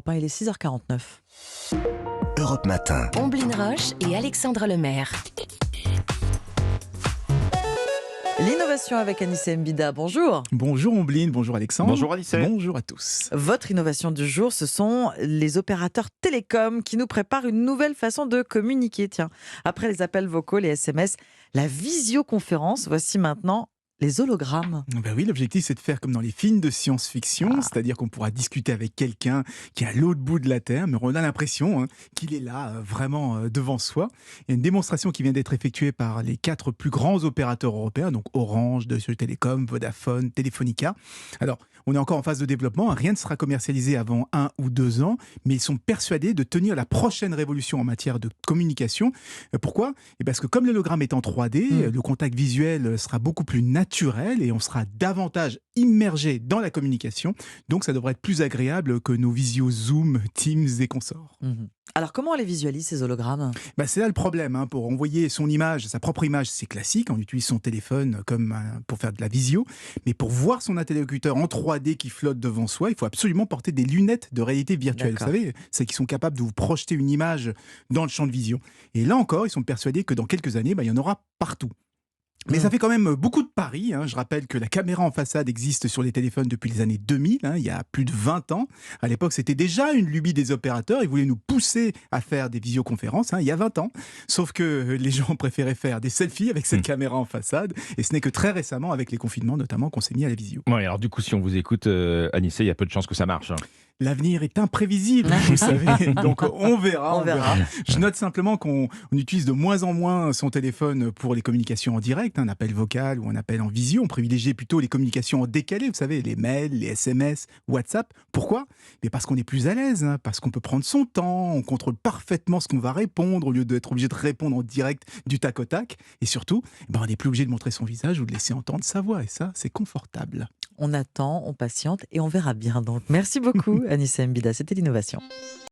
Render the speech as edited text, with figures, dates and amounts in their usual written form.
Europe 1, il est 6h49. Europe Matin. Omblin Roche et Alexandre Lemaire. L'innovation avec Anissé Mbida, bonjour. Bonjour Omblin, bonjour Alexandre. Bonjour Alice. Bonjour à tous. Votre innovation du jour, ce sont les opérateurs télécoms qui nous préparent une nouvelle façon de communiquer. Tiens, après les appels vocaux, les SMS, la visioconférence, voici maintenant les hologrammes. Ben oui, l'objectif c'est de faire comme dans les films de science-fiction, c'est-à-dire qu'on pourra discuter avec quelqu'un qui est à l'autre bout de la Terre, mais on a l'impression qu'il est là, vraiment devant soi. Il y a une démonstration qui vient d'être effectuée par les 4 plus grands opérateurs européens, donc Orange, Deutsche Telekom, Vodafone, Telefonica. Alors, on est encore en phase de développement, rien ne sera commercialisé avant 1 ou 2 ans, mais ils sont persuadés de tenir la prochaine révolution en matière de communication. Pourquoi ? Parce que comme l'hologramme est en 3D, le contact visuel sera beaucoup plus naturel et on sera davantage immergé dans la communication. Donc ça devrait être plus agréable que nos visios Zoom, Teams et consorts. Alors comment on les visualise ces hologrammes ? C'est là le problème. Pour envoyer son image, sa propre image, c'est classique. On utilise son téléphone comme pour faire de la visio. Mais pour voir son interlocuteur en 3D qui flotte devant soi, il faut absolument porter des lunettes de réalité virtuelle. D'accord. Vous savez, celles qui sont capables de vous projeter une image dans le champ de vision. Et là encore, ils sont persuadés que dans quelques années, il y en aura partout. Mais ça fait quand même beaucoup de paris. Je rappelle que la caméra en façade existe sur les téléphones depuis les années 2000, il y a plus de 20 ans. À l'époque, c'était déjà une lubie des opérateurs. Ils voulaient nous pousser à faire des visioconférences, il y a 20 ans. Sauf que les gens préféraient faire des selfies avec cette caméra en façade. Et ce n'est que très récemment, avec les confinements notamment, qu'on s'est mis à la visio. Ouais, alors du coup, si on vous écoute, Anissé, il y a peu de chances que ça marche. L'avenir est imprévisible, vous savez, donc on verra. Je note simplement qu'on utilise de moins en moins son téléphone pour les communications en direct, un appel vocal ou un appel en visio. On privilégie plutôt les communications en décalé, vous savez, les mails, les SMS, WhatsApp. Pourquoi ? Parce qu'on est plus à l'aise, parce qu'on peut prendre son temps, on contrôle parfaitement ce qu'on va répondre au lieu d'être obligé de répondre en direct du tac au tac. Et surtout, on n'est plus obligé de montrer son visage ou de laisser entendre sa voix. Et ça, c'est confortable. On attend, on patiente et on verra bien. Donc merci beaucoup Anissé Mbida, c'était l'innovation.